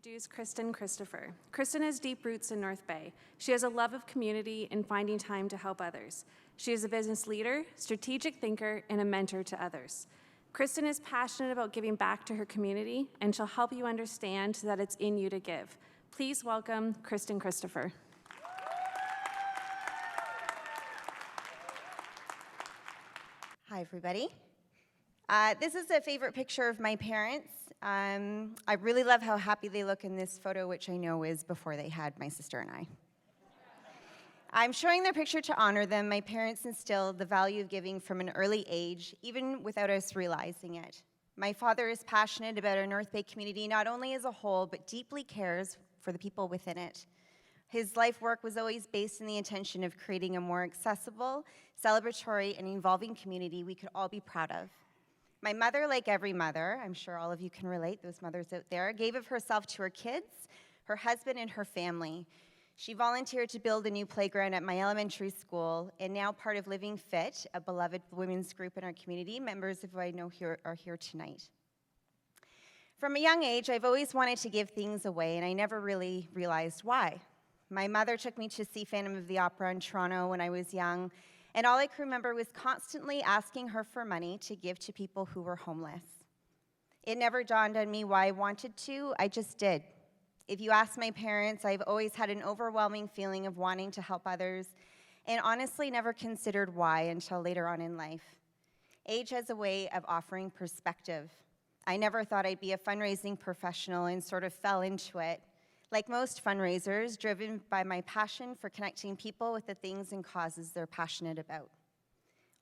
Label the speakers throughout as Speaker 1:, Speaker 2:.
Speaker 1: introduce Cristin Christopher. Cristin has deep roots in North Bay. She has a love of community and finding time to help others. She is a business leader, strategic thinker, and a mentor to others. Cristin is passionate about giving back to her community, and she'll help you understand that it's in you to give. Please welcome Cristin Christopher.
Speaker 2: Hi, everybody. This is a favorite picture of my parents. I really love how happy they look in this photo, which I know is before they had my sister and I. I'm showing their picture to honor them. My parents instilled the value of giving from an early age, even without us realizing it. My father is passionate about our North Bay community, not only as a whole, but deeply cares for the people within it. His life work was always based in the intention of creating a more accessible, celebratory, and evolving community we could all be proud of. My mother, like every mother, I'm sure all of you can relate, those mothers out there, gave of herself to her kids, her husband, and her family. She volunteered to build a new playground at my elementary school, and now part of Living Fit, a beloved women's group in our community, members of who I know are here tonight. From a young age, I've always wanted to give things away, and I never really realized why. My mother took me to see Phantom of the Opera in Toronto when I was young, and all I can remember was constantly asking her for money to give to people who were homeless. It never dawned on me why I wanted to, I just did. If you ask my parents, I've always had an overwhelming feeling of wanting to help others, and honestly never considered why until later on in life. Age has a way of offering perspective. I never thought I'd be a fundraising professional and sort of fell into it. Like most fundraisers, driven by my passion for connecting people with the things and causes they're passionate about.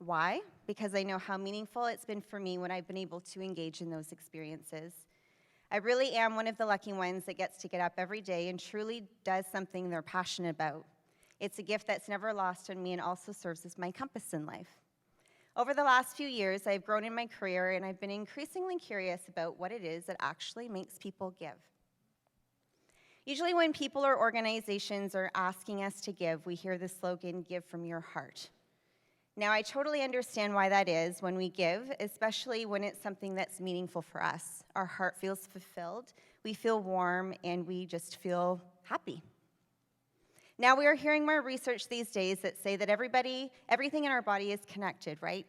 Speaker 2: Why? Because I know how meaningful it's been for me when I've been able to engage in those experiences. I really am one of the lucky ones that gets to get up every day and truly does something they're passionate about. It's a gift that's never lost on me and also serves as my compass in life. Over the last few years, I've grown in my career and I've been increasingly curious about what it is that actually makes people give. Usually when people or organizations are asking us to give, we hear the slogan, "Give from your heart." Now, I totally understand why that is when we give, especially when it's something that's meaningful for us. Our heart feels fulfilled, we feel warm, and we just feel happy. Now, we are hearing more research these days that say that everything in our body is connected, right?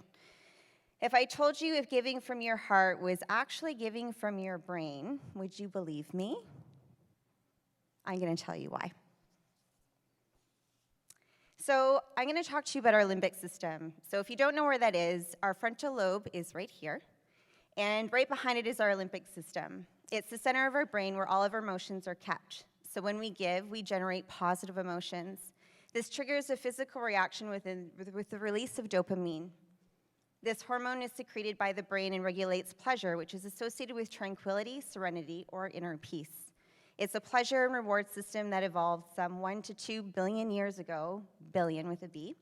Speaker 2: If I told you if giving from your heart was actually giving from your brain, would you believe me? I'm going to tell you why. So I'm going to talk to you about our limbic system. So if you don't know where that is, our frontal lobe is right here, and right behind it is our limbic system. It's the center of our brain where all of our emotions are kept. So when we give, we generate positive emotions. This triggers a physical reaction with the release of dopamine. This hormone is secreted by the brain and regulates pleasure, which is associated with tranquility, serenity, or inner peace. It's a pleasure and reward system that evolved some 1 to 2 billion years ago, billion with a B.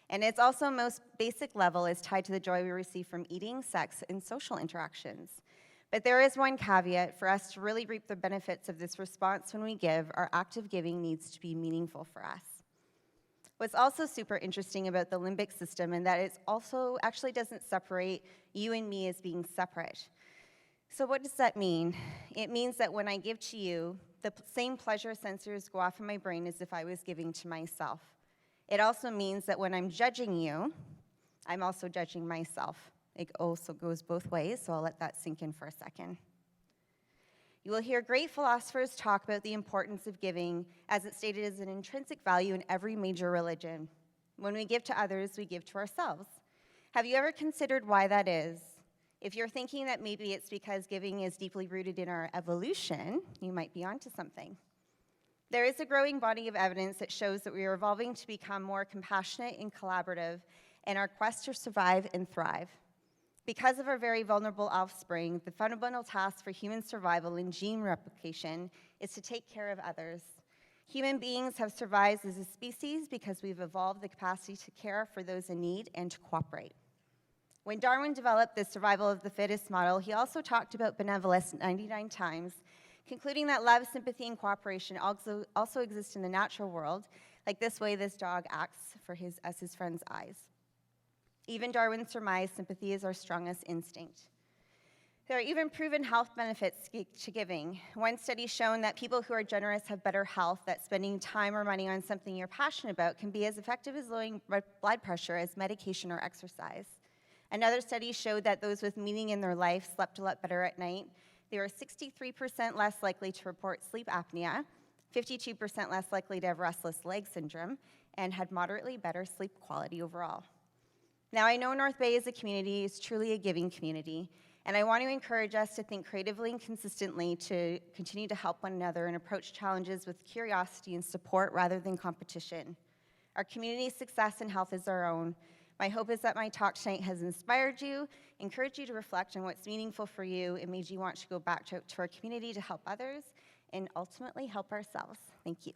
Speaker 2: And its also most basic level is tied to the joy we receive from eating, sex, and social interactions. But there is one caveat. For us to really reap the benefits of this response when we give, our act of giving needs to be meaningful for us. What's also super interesting about the limbic system is that it also actually doesn't separate you and me as being separate. So what does that mean? It means that when I give to you, the same pleasure sensors go off in my brain as if I was giving to myself. It also means that when I'm judging you, I'm also judging myself. It also goes both ways, so I'll let that sink in for a second. You will hear great philosophers talk about the importance of giving, as it's stated as an intrinsic value in every major religion. When we give to others, we give to ourselves. Have you ever considered why that is? If you're thinking that maybe it's because giving is deeply rooted in our evolution, you might be onto something. There is a growing body of evidence that shows that we are evolving to become more compassionate and collaborative in our quest to survive and thrive. Because of our very vulnerable offspring, the fundamental task for human survival and gene replication is to take care of others. Human beings have survived as a species because we've evolved the capacity to care for those in need and to cooperate. When Darwin developed the survival of the fittest model, he also talked about benevolence 99 times, concluding that love, sympathy, and cooperation also exist in the natural world, like this way this dog acts as his friend's eyes. Even Darwin surmised sympathy is our strongest instinct. There are even proven health benefits to giving. One study shown that people who are generous have better health, that spending time or money on something you're passionate about can be as effective as lowering blood pressure as medication or exercise. Another study showed that those with meaning in their life slept a lot better at night. They were 63% less likely to report sleep apnea, 52% less likely to have restless leg syndrome, and had moderately better sleep quality overall. Now, I know North Bay as a community is truly a giving community, and I want to encourage us to think creatively and consistently to continue to help one another and approach challenges with curiosity and support rather than competition. Our community's success and health is our own. My hope is that my talk tonight has inspired you, encouraged you to reflect on what's meaningful for you, and made you want to go back to our community to help others and ultimately help ourselves. Thank you.